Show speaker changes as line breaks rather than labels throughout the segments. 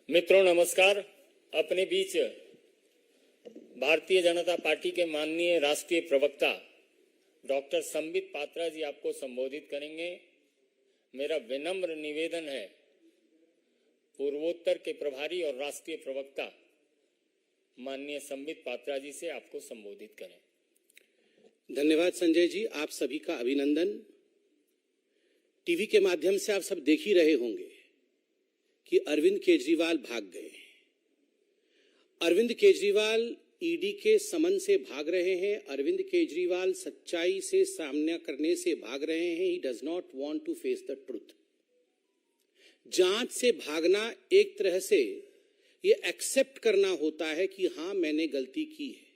मित्रों नमस्कार। अपने बीच भारतीय जनता पार्टी के माननीय राष्ट्रीय प्रवक्ता डॉक्टर संबित पात्रा जी आपको संबोधित करेंगे। मेरा विनम्र निवेदन है पूर्वोत्तर के प्रभारी और राष्ट्रीय प्रवक्ता माननीय संबित पात्रा जी से आपको संबोधित करें।
धन्यवाद संजय जी, आप सभी का अभिनंदन। टीवी के माध्यम से आप सब देख ही रहे होंगे कि अरविंद केजरीवाल भाग गए। अरविंद केजरीवाल ईडी के समन से भाग रहे हैं। अरविंद केजरीवाल सच्चाई से सामना करने से भाग रहे हैं। He does not want to face the truth. जांच से भागना एक तरह से ये एक्सेप्ट करना होता है कि हां मैंने गलती की है।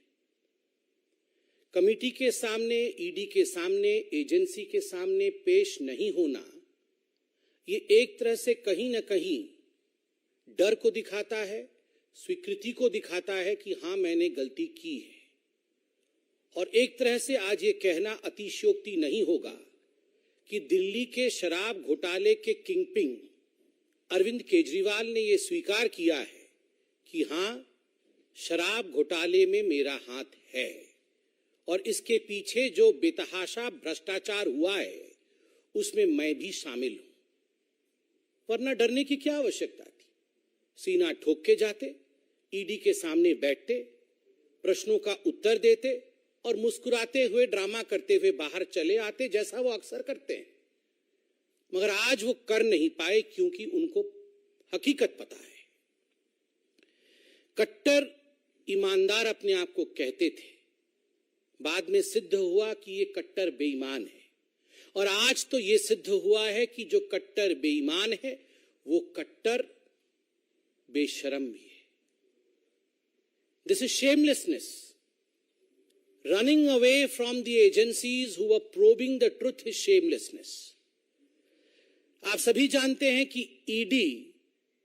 कमिटी के सामने, ईडी के सामने, एजेंसी के सामने पेश नहीं होना, ये एक तरह से कहीं ना कहीं डर को दिखाता है, स्वीकृति को दिखाता है कि हां मैंने गलती की है। और एक तरह से आज ये कहना अतिशयोक्ति नहीं होगा कि दिल्ली के शराब घोटाले के किंगपिन अरविंद केजरीवाल ने ये स्वीकार किया है कि हां शराब घोटाले में मेरा हाथ है और इसके पीछे जो बेतहाशा भ्रष्टाचार हुआ है उसमें मैं भी शामिल हूं। वरना डरने की क्या आवश्यकता थी? सीना ठोक के जाते, ईडी के सामने बैठते, प्रश्नों का उत्तर देते और मुस्कुराते हुए ड्रामा करते हुए बाहर चले आते, जैसा वो अक्सर करते हैं। मगर आज वो कर नहीं पाए क्योंकि उनको हकीकत पता है। कट्टर ईमानदार अपने आप को कहते थे, बाद में सिद्ध हुआ कि ये कट्टर बेईमान है। और आज तो ये सिद्ध हुआ है कि जो कट्टर बेईमान है वो कट्टर बेशरम भी है। This is shamelessness. Running away from the agencies who were probing the truth is shamelessness. आप सभी जानते हैं कि ईडी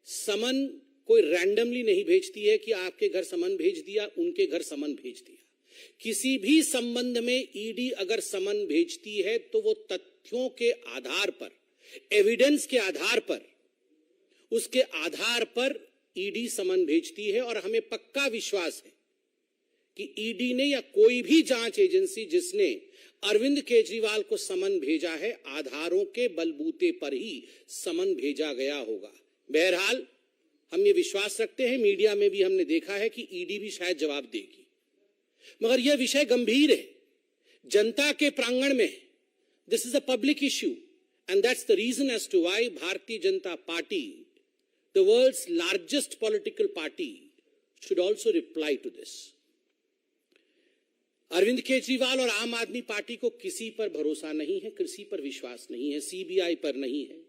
समन कोई रैंडमली नहीं भेजती है कि आपके घर समन भेज दिया, उनके घर समन भेज दिया। किसी भी संबंध में ईडी अगर समन भेजती है तो वो तथ्यों के आधार पर, एविडेंस के आधार पर, उसके आधार पर ईडी समन भेजती है। और हमें पक्का विश्वास है कि ईडी ने या कोई भी जांच एजेंसी जिसने अरविंद केजरीवाल को समन भेजा है, आधारों के बलबूते पर ही समन भेजा गया होगा। बहरहाल हम ये विश्वास रखते हैं, मीडिया में भी हमने देखा है कि ईडी भी शायद जवाब देगी। मगर यह विषय गंभीर है, जनता के प्रांगण में। This is a public issue and that's the reason as to why Bharatiya Janata Party, the world's largest political party, should also reply to this. Arvind Kejriwal और आम आदमी पार्टी को किसी पर भरोसा नहीं है, किसी पर विश्वास नहीं है। सीबीआई पर नहीं है,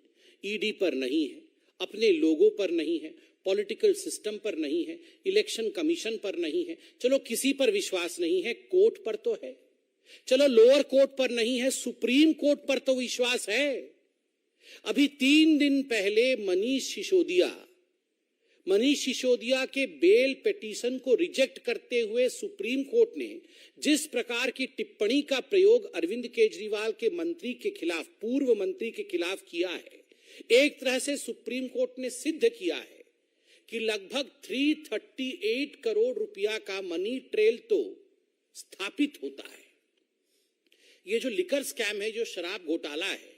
ईडी पर नहीं है, अपने लोगों पर नहीं है, पॉलिटिकल सिस्टम पर नहीं है, इलेक्शन कमीशन पर नहीं है। चलो किसी पर विश्वास नहीं है, कोर्ट पर तो है। चलो लोअर कोर्ट पर नहीं है, सुप्रीम कोर्ट पर तो विश्वास है। अभी 3 दिन पहले मनीष सिसोदिया के बेल पिटीशन को रिजेक्ट करते हुए सुप्रीम कोर्ट ने जिस प्रकार की टिप्पणी का प्रयोग अरविंद केजरीवाल के मंत्री के खिलाफ, पूर्व मंत्री के खिलाफ किया है, एक तरह से सुप्रीम कोर्ट ने सिद्ध किया है कि लगभग 338 करोड़ रुपया का मनी ट्रेल तो स्थापित होता है। ये जो लिकर स्कैम है, जो शराब घोटाला है,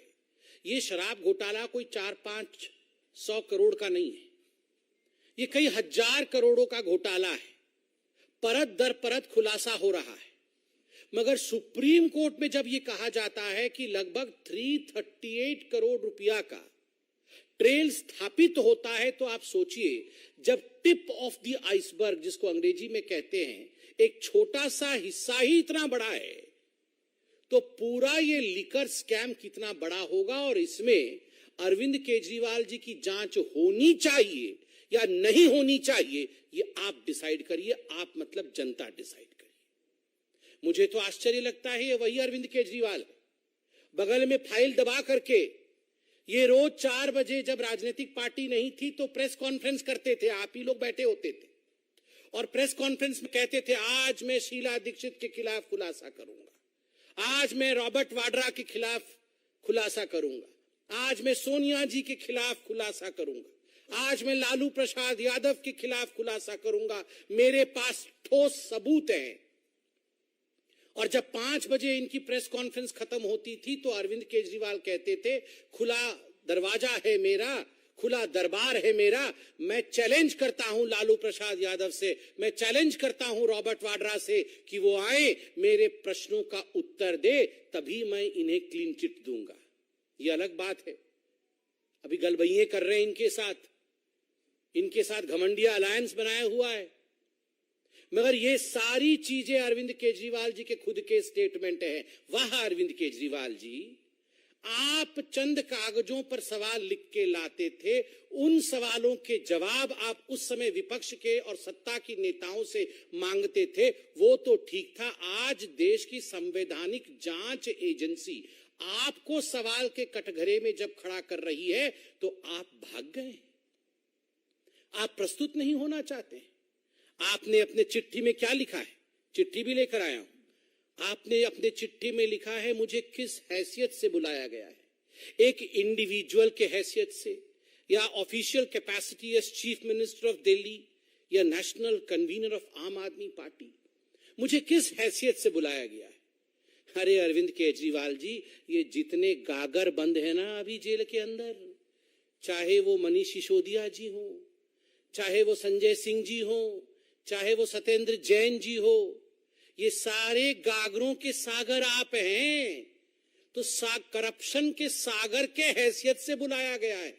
ये शराब घोटाला कोई 400-500 करोड़ का नहीं है, ये कई हजार करोड़ों का घोटाला है। परत दर परत खुलासा हो रहा है। मगर सुप्रीम कोर्ट में जब ये कहा जाता है कि लगभग 338 करोड़ रुपया का ट्रेल स्थापित होता है, तो आप सोचिए, जब टिप ऑफ द आइसबर्ग जिसको अंग्रेजी में कहते हैं, एक छोटा सा हिस्सा ही इतना बड़ा है, तो पूरा ये लिकर स्कैम कितना बड़ा होगा। और इसमें अरविंद केजरीवाल जी की जांच होनी चाहिए या नहीं होनी चाहिए, ये आप डिसाइड करिए। आप मतलब जनता डिसाइड करिए। मुझे तो आश्चर्य लगता है, ये वही अरविंद केजरीवाल है, बगल में फाइल दबा करके ये रोज 4 बजे जब राजनीतिक पार्टी नहीं थी तो प्रेस कॉन्फ्रेंस करते थे, आप ही लोग बैठे होते थे और प्रेस कॉन्फ्रेंस में कहते थे, आज मैं शीला दीक्षित के खिलाफ खुलासा करूंगा, आज मैं रॉबर्ट वाड्रा के खिलाफ खुलासा करूंगा। आज मैं सोनिया जी के खिलाफ खुलासा करूंगा, आज मैं लालू प्रसाद यादव के खिलाफ खुलासा करूंगा। मेरे पास ठोस सबूत हैं। और जब 5 बजे इनकी प्रेस कॉन्फ्रेंस खत्म होती थी तो अरविंद केजरीवाल कहते थे, खुला दरवाजा है मेरा, खुला दरबार है मेरा, मैं चैलेंज करता हूं लालू प्रसाद यादव से, मैं चैलेंज करता हूं रॉबर्ट वाड्रा से कि वो आए, मेरे प्रश्नों का उत्तर दे, तभी मैं इन्हें क्लीन चिट दूंगा। ये अलग बात है, अभी गलबइये कर रहे हैं इनके साथ घमंडिया अलायंस बनाया हुआ है। मगर ये सारी चीजें अरविंद केजरीवाल जी के खुद के स्टेटमेंट हैं। वाह अरविंद केजरीवाल जी, आप चंद कागजों पर सवाल लिख के लाते थे, उन सवालों के जवाब आप उस समय विपक्ष के और सत्ता की नेताओं से मांगते थे, वो तो ठीक था। आज देश की संवैधानिक जांच एजेंसी आपको सवाल के कटघरे में जब खड़ा कर रही है तो आप भाग गए, आप प्रस्तुत नहीं होना चाहते। आपने अपने चिट्ठी में क्या लिखा है, चिट्ठी भी लेकर आया हूं, आपने अपने चिट्ठी में लिखा है, मुझे किस हैसियत से बुलाया गया है, एक इंडिविजुअल के हैसियत से, या official capacity as chief minister of Delhi, या नेशनल कन्वीनर ऑफ आम आदमी पार्टी, मुझे किस हैसियत से बुलाया गया है। अरे अरविंद केजरीवाल जी, ये जितने गागर बंद है ना अभी जेल के अंदर, चाहे वो मनीष सिसोदिया जी हो, चाहे वो संजय सिंह जी हो, चाहे वो सत्येंद्र जैन जी हो, ये सारे गागरों के सागर आप हैं। तो करप्शन के सागर के हैसियत से बुलाया गया है।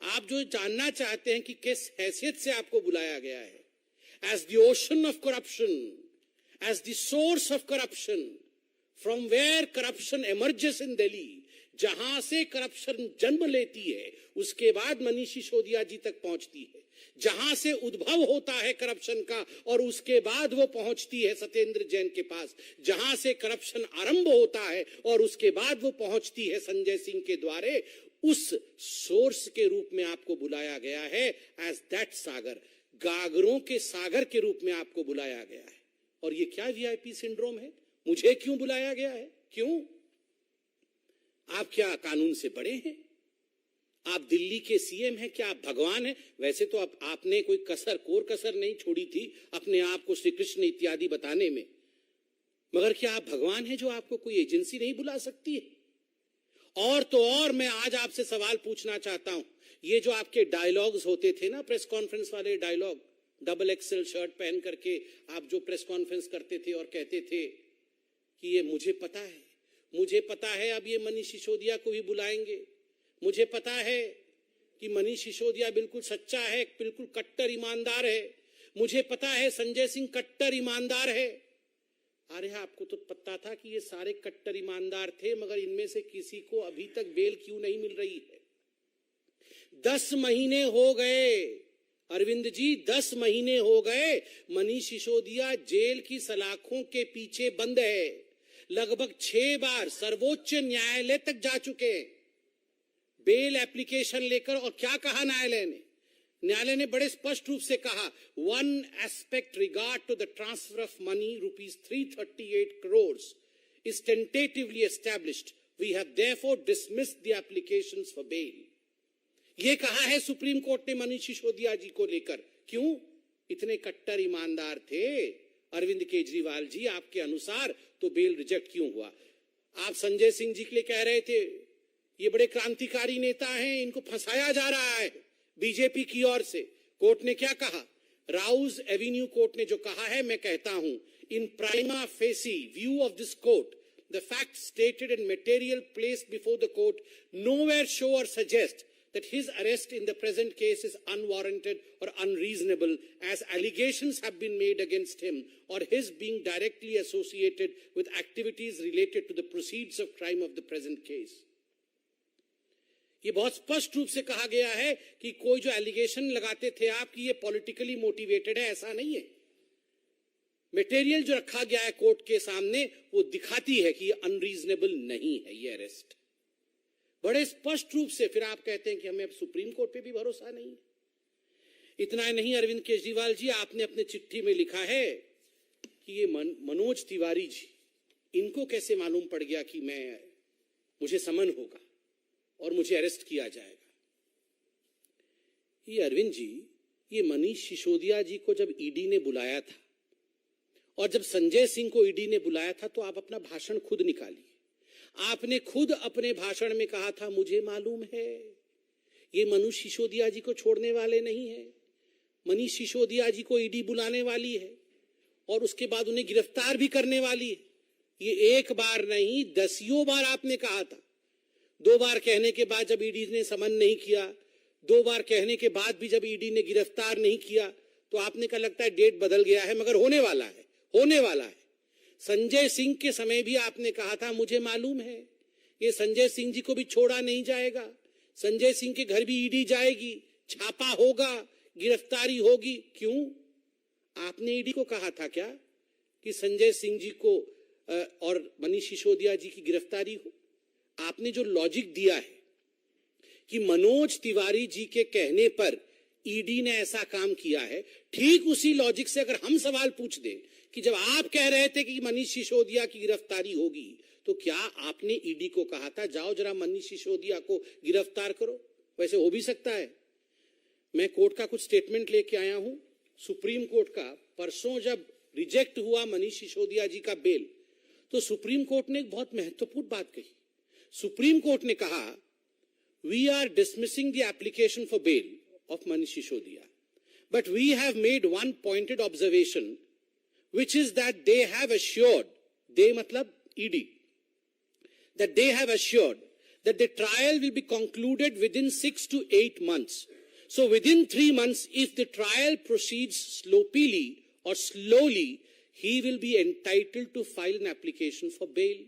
आप जो जानना चाहते हैं कि किस हैसियत से आपको बुलाया गया है, as the ocean of corruption, as the source of corruption, from where corruption emerges in Delhi, जहां से करप्शन जन्म लेती है उसके बाद मनीष सिसोदिया जी तक पहुंचती है, जहां से उद्भव होता है करप्शन का और उसके बाद वो पहुंचती है सत्येंद्र जैन के पास, जहां से करप्शन आरंभ होता है और उसके बाद वो पहुंचती है संजय सिंह के द्वारे, उस सोर्स के रूप में आपको बुलाया गया है। एज दैट सागर, गागरों के सागर के रूप में आपको बुलाया गया है। और ये क्या वीआईपी सिंड्रोम है, मुझे क्यों बुलाया गया है, क्यों? आप क्या कानून से बड़े हैं? आप दिल्ली के सीएम हैं, क्या आप भगवान हैं? वैसे तो आपने कोई कोर कसर नहीं छोड़ी थी अपने आप को श्री कृष्ण इत्यादि बताने में, मगर क्या आप भगवान हैं जो आपको कोई एजेंसी नहीं बुला सकती है? और तो और मैं आज आपसे सवाल पूछना चाहता हूं, ये जो आपके डायलॉग्स होते थे ना, प्रेस कॉन्फ्रेंस वाले डायलॉग, डबल एक्सेल शर्ट पहन करके आप जो प्रेस कॉन्फ्रेंस करते थे और कहते थे कि ये मुझे पता है अब ये मनीष सिसोदिया को भी बुलाएंगे, मुझे पता है कि मनीष सिसोदिया बिल्कुल सच्चा है, बिल्कुल कट्टर ईमानदार है, मुझे पता है संजय सिंह कट्टर ईमानदार है। अरे आपको तो पता था कि ये सारे कट्टर ईमानदार थे, मगर इनमें से किसी को अभी तक बेल क्यों नहीं मिल रही है? 10 महीने हो गए अरविंद जी, 10 महीने हो गए मनीष सिसोदिया जेल की सलाखों के पीछे बंद है। लगभग 6 बार सर्वोच्च न्यायालय तक जा चुके हैं बेल एप्लीकेशन लेकर। और क्या कहा न्यायालय ने बड़े स्पष्ट रूप से कहा, one aspect regard to the transfer of money ₹338 crores is tentatively established. We have therefore dismissed the applications for bail. ये कहा है सुप्रीम कोर्ट ने मनीष सिसोदिया जी को लेकर। क्यों? इतने कट्टर ईमानदार थे अरविंद केजरीवाल जी आपके अनुसार, तो बेल रिजेक्ट क्यों हुआ? आप संजय सिंह जी के लिए कह रहे थे ये बड़े क्रांतिकारी नेता हैं, इनको फंसाया जा रहा है बीजेपी की ओर से। कोर्ट ने क्या कहा? राउज एवेन्यू कोर्ट ने जो कहा है, मैं कहता हूं, in prima facie view of this court, the fact stated and material placed before the court nowhere show or suggest that his arrest in the present case is unwarranted or unreasonable, as allegations have been made against him, or his being directly associated with activities related to the proceeds of crime of the present case. ये बहुत स्पष्ट रूप से कहा गया है कि कोई जो एलिगेशन लगाते थे आप कि ये पॉलिटिकली मोटिवेटेड है, ऐसा नहीं है। मटेरियल जो रखा गया है कोर्ट के सामने वो दिखाती है कि ये अनरीजनेबल नहीं है ये अरेस्ट, बड़े स्पष्ट रूप से। फिर आप कहते हैं कि हमें अब सुप्रीम कोर्ट पे भी भरोसा नहीं है। इतना नहीं अरविंद केजरीवाल जी, आपने अपने चिट्ठी में लिखा है कि ये मनोज तिवारी जी, इनको कैसे मालूम पड़ गया कि मुझे समन होगा? और मुझे अरेस्ट किया जाएगा। ये अरविंद जी, ये मनीष सिसोदिया जी को जब ईडी ने बुलाया था और जब संजय सिंह को ईडी ने बुलाया था, तो आप अपना भाषण खुद निकालिए। आपने खुद अपने भाषण में कहा था, मुझे मालूम है ये मनीष सिसोदिया जी को छोड़ने वाले नहीं है, मनीष सिसोदिया जी को ईडी बुलाने वाली है और उसके बाद उन्हें गिरफ्तार भी करने वाली है। ये एक बार नहीं, दसियों बार आपने कहा था। 2 बार कहने के बाद जब ईडी ने समन नहीं किया, 2 बार कहने के बाद भी जब ईडी ने गिरफ्तार नहीं किया, तो आपने कहा लगता है डेट बदल गया है, मगर होने वाला है, होने वाला है। संजय सिंह के समय भी आपने कहा था, मुझे मालूम है ये संजय सिंह जी को भी छोड़ा नहीं जाएगा, संजय सिंह के घर भी ईडी जाएगी, छापा होगा, गिरफ्तारी होगी। क्यों? आपने ईडी को कहा था क्या कि संजय सिंह जी को और मनीष सिसोदिया जी की गिरफ्तारी हो? आपने जो लॉजिक दिया है कि मनोज तिवारी जी के कहने पर ईडी ने ऐसा काम किया है, ठीक उसी लॉजिक से अगर हम सवाल पूछ दें कि जब आप कह रहे थे कि मनीष सिसोदिया की गिरफ्तारी होगी, तो क्या आपने ईडी को कहा था जाओ जरा मनीष सिसोदिया को गिरफ्तार करो? वैसे हो भी सकता है। मैं कोर्ट का कुछ स्टेटमेंट लेके आया हूं, सुप्रीम कोर्ट का। परसों जब रिजेक्ट हुआ मनीष सिसोदिया जी का बेल, तो सुप्रीम कोर्ट ने एक बहुत महत्वपूर्ण बात कही। सुप्रीम कोर्ट ने कहा, we are dismissing the application for bail of Manish Sisodia, but we have made one pointed observation, which is that they have assured, they matlab ED, that they have assured that the trial will be concluded within 6 to 8 months. So within 3 months, if the trial proceeds sloppily or slowly, he will be entitled to file an application for bail.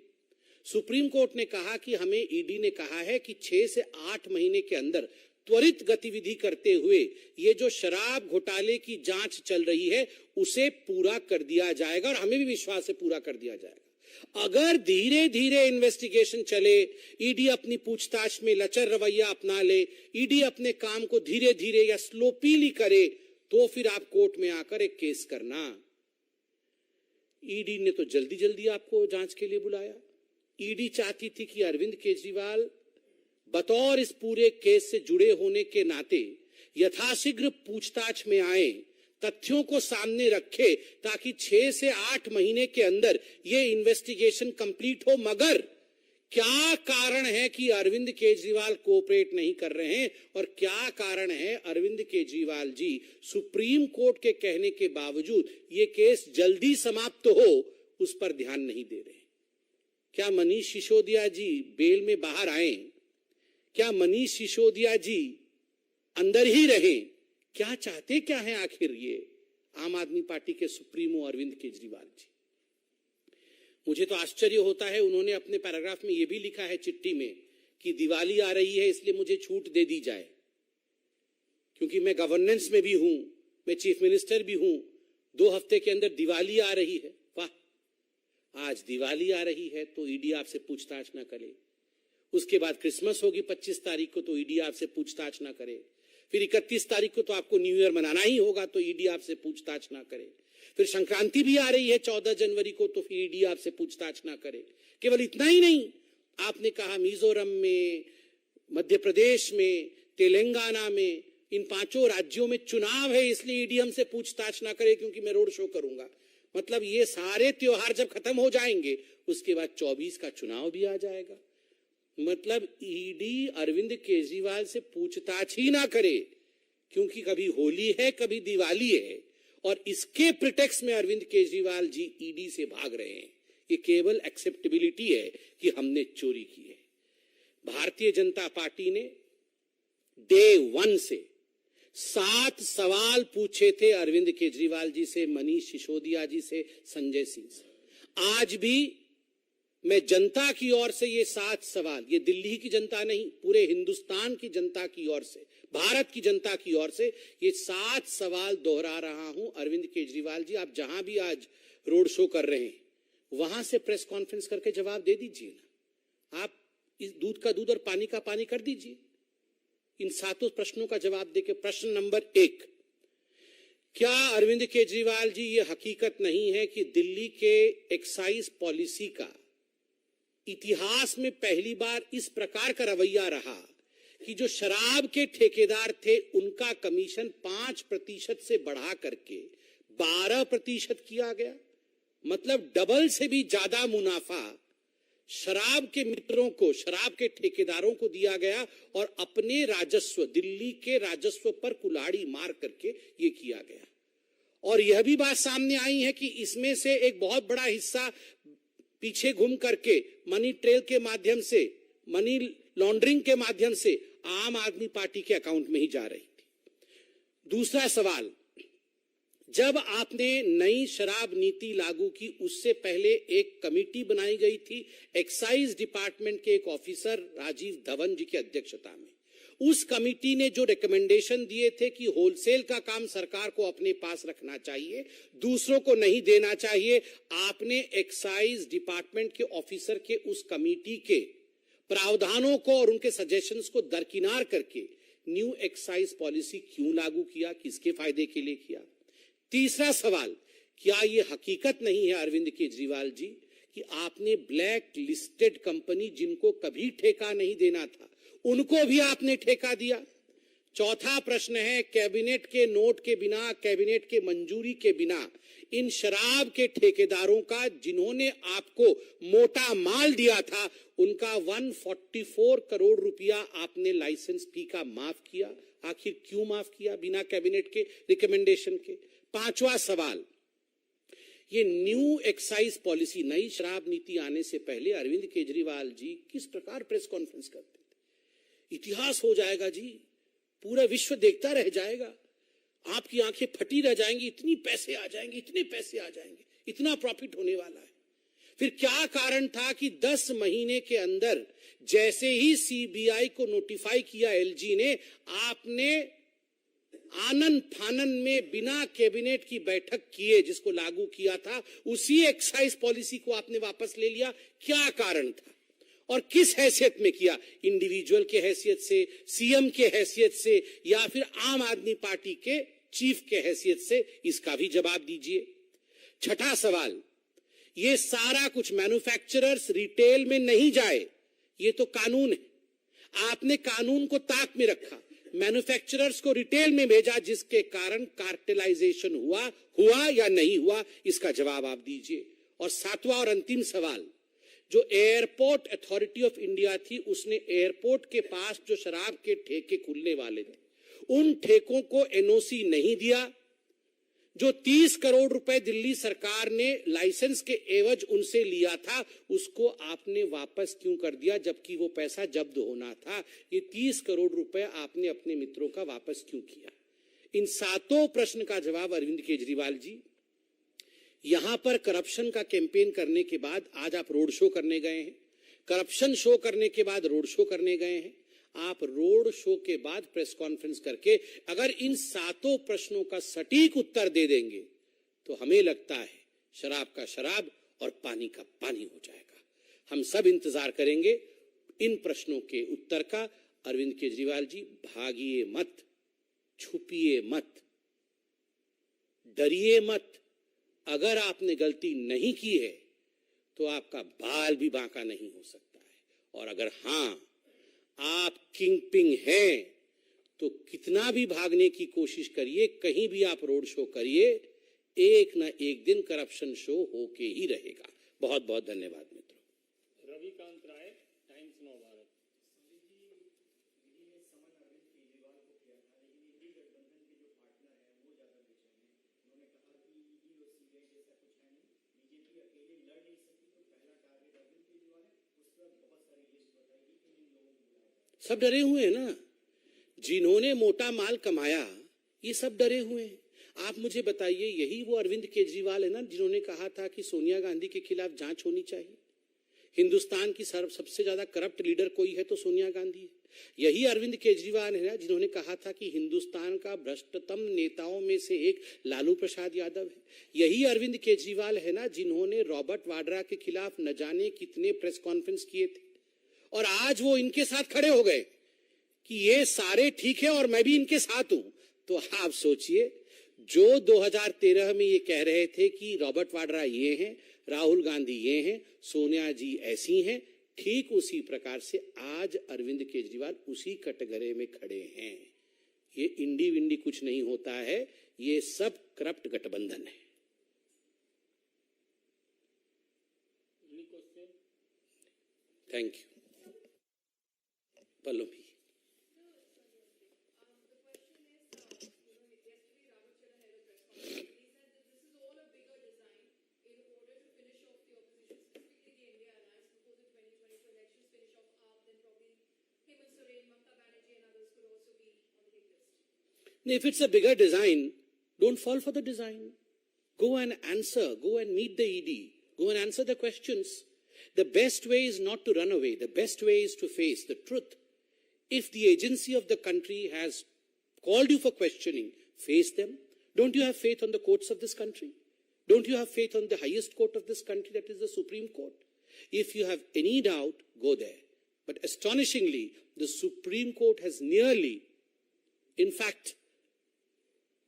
Supreme court ने कहा कि हमें ED ने कहा है कि 6 से 8 महीने के अंदर त्वरित गतिविधि करते हुए ये जो शराब घोटाले की जांच चल रही है उसे पूरा कर दिया जाएगा, और हमें भी विश्वास है पूरा कर दिया जाएगा। अगर धीरे धीरे इन्वेस्टिगेशन चले, ईडी अपनी पूछताछ में लचर रवैया अपना ले, ईडी अपने काम को धीरे धीरे या स्लोपीली करे, तो फिर आप कोर्ट में आकर एक केस करना। ईडी ने तो जल्दी जल्दी आपको जांच के लिए बुलाया। ईडी चाहती थी कि अरविंद केजरीवाल बतौर इस पूरे केस से जुड़े होने के नाते यथाशीघ्र पूछताछ में आए, तथ्यों को सामने रखे, ताकि 6 से 8 महीने के अंदर ये इन्वेस्टिगेशन कंप्लीट हो। मगर क्या कारण है कि अरविंद केजरीवाल कोऑपरेट नहीं कर रहे हैं, और क्या कारण है अरविंद केजरीवाल जी सुप्रीम कोर्ट के कहने के बावजूद ये केस जल्दी समाप्त हो उस पर ध्यान नहीं दे रहे? क्या मनीष सिसोदिया जी बेल में बाहर आए? क्या मनीष सिसोदिया जी अंदर ही रहे? क्या चाहते क्या है आखिर ये आम आदमी पार्टी के सुप्रीमो अरविंद केजरीवाल जी? मुझे तो आश्चर्य होता है, उन्होंने अपने पैराग्राफ में यह भी लिखा है चिट्ठी में कि दिवाली आ रही है इसलिए मुझे छूट दे दी जाए, क्योंकि मैं गवर्नेंस में भी हूं, मैं चीफ मिनिस्टर भी हूं, 2 हफ्ते के अंदर दिवाली आ रही है। वाह, आज दिवाली आ रही है तो ईडी आपसे पूछताछ ना करे, उसके बाद क्रिसमस होगी 25 तारीख को तो ईडी आपसे पूछताछ ना करे, फिर 31 तारीख को तो आपको न्यू ईयर मनाना ही होगा तो ईडी आपसे पूछताछ ना करे, फिर संक्रांति भी आ रही है 14 जनवरी को तो फिर ईडी आपसे पूछताछ ना करे। केवल इतना ही नहीं, आपने कहा मिजोरम में, मध्य प्रदेश में, तेलंगाना में, इन 5 राज्यों में चुनाव है इसलिए ईडी हमसे पूछताछ ना करे क्योंकि मैं रोड शो करूंगा। मतलब ये सारे त्योहार जब खत्म हो जाएंगे उसके बाद 24 का चुनाव भी आ जाएगा। मतलब ईडी अरविंद केजरीवाल से पूछताछ ही ना करे, क्योंकि कभी होली है कभी दिवाली है, और इसके प्रिटेक्स्ट में अरविंद केजरीवाल जी ईडी से भाग रहे हैं। ये केवल एक्सेप्टेबिलिटी है कि हमने चोरी की है। भारतीय जनता पार्टी ने डे 1 से 7 सवाल पूछे थे अरविंद केजरीवाल जी से, मनीष सिसोदिया जी से, संजय सिंह से। आज भी मैं जनता की ओर से ये 7 सवाल, ये दिल्ली की जनता नहीं, पूरे हिंदुस्तान की जनता की ओर से, भारत की जनता की ओर से ये 7 सवाल दोहरा रहा हूं। अरविंद केजरीवाल जी, आप जहां भी आज रोड शो कर रहे हैं वहां से प्रेस कॉन्फ्रेंस करके जवाब दे दीजिए ना। आप इस दूध का दूध और पानी का पानी कर दीजिए। इन 7 प्रश्नों का जवाब देके, प्रश्न नंबर 1, क्या अरविंद केजरीवाल जी ये हकीकत नहीं है कि दिल्ली के एक्साइज पॉलिसी का इतिहास में पहली बार इस प्रकार का रवैया रहा कि जो शराब के ठेकेदार थे उनका कमीशन 5% से बढ़ा करके 12% किया गया। मतलब डबल से भी ज्यादा मुनाफा शराब के मित्रों को, शराब के ठेकेदारों को दिया गया और अपने राजस्व, दिल्ली के राजस्व पर कुल्हाड़ी मार करके ये किया गया। और यह भी बात सामने आई है कि इसमें से एक बहुत बड़ा हिस्सा पीछे घूम करके मनी ट्रेल के माध्यम से, मनी लॉन्ड्रिंग के माध्यम से आम आदमी पार्टी के अकाउंट में ही जा रही थी। दूसरा सवाल, जब आपने नई शराब नीति लागू की उससे पहले एक कमेटी बनाई गई थी एक्साइज डिपार्टमेंट के एक ऑफिसर राजीव धवन जी की अध्यक्षता में। उस कमेटी ने जो रिकमेंडेशन दिए थे कि होलसेल का काम सरकार को अपने पास रखना चाहिए, दूसरों को नहीं देना चाहिए, आपने एक्साइज डिपार्टमेंट के ऑफिसर के उस कमेटी के प्रावधानों को और उनके सजेशंस को दरकिनार करके न्यू एक्साइज पॉलिसी क्यों लागू किया, किसके फायदे के लिए किया? तीसरा सवाल, क्या यह हकीकत नहीं है अरविंद केजरीवाल जी कि आपने ब्लैक लिस्टेड कंपनी जिनको कभी ठेका नहीं देना था उनको भी आपने ठेका दिया? चौथा प्रश्न है, कैबिनेट के नोट के बिना, कैबिनेट के मंजूरी के बिना इन शराब के ठेकेदारों का जिन्होंने आपको मोटा माल दिया था उनका 144 करोड़ रुपया आपने लाइसेंस फी का माफ किया। आखिर क्यों माफ किया बिना कैबिनेट के रिकमेंडेशन के? पांचवा सवाल, ये न्यू एक्साइज पॉलिसी, नई शराब नीति आने से पहले अरविंद केजरीवाल जी किस प्रकार प्रेस कॉन्फ्रेंस करते थे? इतिहास हो जाएगा जी, पूरा विश्व देखता रह जाएगा, आपकी आंखें फटी रह जाएंगी, इतनी पैसे आ जाएंगे, इतने पैसे आ जाएंगे, इतना प्रॉफिट होने वाला है। फिर क्या कारण था कि 10 महीने के अंदर जैसे ही सीबीआई को नोटिफाई किया एलजी ने, आपने आनन फानन में बिना कैबिनेट की बैठक किए जिसको लागू किया था, उसी एक्साइज पॉलिसी को आपने वापस ले लिया? क्या कारण था और किस हैसियत में किया? इंडिविजुअल के हैसियत से, सीएम के हैसियत से, या फिर आम आदमी पार्टी के चीफ के हैसियत से? इसका भी जवाब दीजिए। छठा सवाल, ये सारा कुछ मैन्युफैक्चरर्स रिटेल में नहीं जाए, ये तो कानून है, आपने कानून को ताक में रखा, मैन्युफैक्चरर्स को रिटेल में भेजा, जिसके कारण कार्टेलाइजेशन हुआ या नहीं हुआ? इसका जवाब आप दीजिए। और सातवां और अंतिम सवाल, जो एयरपोर्ट अथॉरिटी ऑफ इंडिया थी उसने एयरपोर्ट के पास जो शराब के ठेके खुलने वाले थे उन ठेकों को एनओसी नहीं दिया। जो 30 करोड़ रुपए दिल्ली सरकार ने लाइसेंस के एवज उनसे लिया था उसको आपने वापस क्यों कर दिया, जबकि वो पैसा जब्त होना था? ये 30 करोड़ रुपए आपने अपने मित्रों का वापस क्यों किया? इन सातों प्रश्न का जवाब अरविंद केजरीवाल जी, यहां पर करप्शन का कैंपेन करने के बाद आज आप रोड शो करने गए हैं, करप्शन शो करने के बाद रोड शो करने गए हैं। आप रोड शो के बाद प्रेस कॉन्फ्रेंस करके अगर इन सातों प्रश्नों का सटीक उत्तर दे देंगे तो हमें लगता है शराब का शराब और पानी का पानी हो जाएगा। हम सब इंतजार करेंगे इन प्रश्नों के उत्तर का। अरविंद केजरीवाल जी, भागिए मत, छुपिए मत, डरिए मत। अगर आपने गलती नहीं की है तो आपका बाल भी बांका नहीं हो सकता है, और अगर हां आप किंग पिंग हैं तो कितना भी भागने की कोशिश करिए, कहीं भी आप रोड शो करिए, एक ना एक दिन करप्शन शो होके ही रहेगा। बहुत बहुत धन्यवाद मित्रों।
रविकांत राय, टाइम्स नौ भारत।
सब डरे हुए हैं ना, जिन्होंने मोटा माल कमाया ये सब डरे हुए हैं। आप मुझे बताइए, यही वो अरविंद केजरीवाल है ना जिन्होंने कहा था कि सोनिया गांधी के खिलाफ जांच होनी चाहिए? हिंदुस्तान की सबसे ज्यादा करप्ट लीडर कोई है तो सोनिया गांधी है। यही अरविंद केजरीवाल है ना जिन्होंने कहा था कि हिंदुस्तान का भ्रष्टतम नेताओं में से एक लालू प्रसाद यादव है। यही अरविंद केजरीवाल है ना जिन्होंने रॉबर्ट वाड्रा के खिलाफ न जाने कितने प्रेस कॉन्फ्रेंस किए थे, और आज वो इनके साथ खड़े हो गए कि ये सारे ठीक है और मैं भी इनके साथ हूं। तो आप सोचिए, जो 2013 में ये कह रहे थे कि रॉबर्ट वाड्रा ये हैं, राहुल गांधी ये हैं, सोनिया जी ऐसी हैं, ठीक उसी प्रकार से आज अरविंद केजरीवाल उसी कटघरे में खड़े हैं। ये इंडी विंडी कुछ नहीं होता है, ये सब करप्ट गठबंधन है। Thank you. Pallavi. If it's a bigger design, don't fall for the design. Go and answer, go and meet the ED, go and answer the questions. The best way is not to run away. The best way is to face the truth. If the agency of the country has called you for questioning, face them. Don't you have faith on the courts of this country? Don't you have faith on the highest court of this country, that is the Supreme Court? If you have any doubt, go there. But astonishingly, the Supreme Court has nearly, in fact,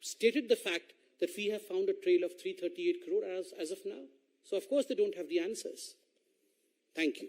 stated the fact that we have found a trail of 338 crore as of now. So of course they don't have the answers. Thank you.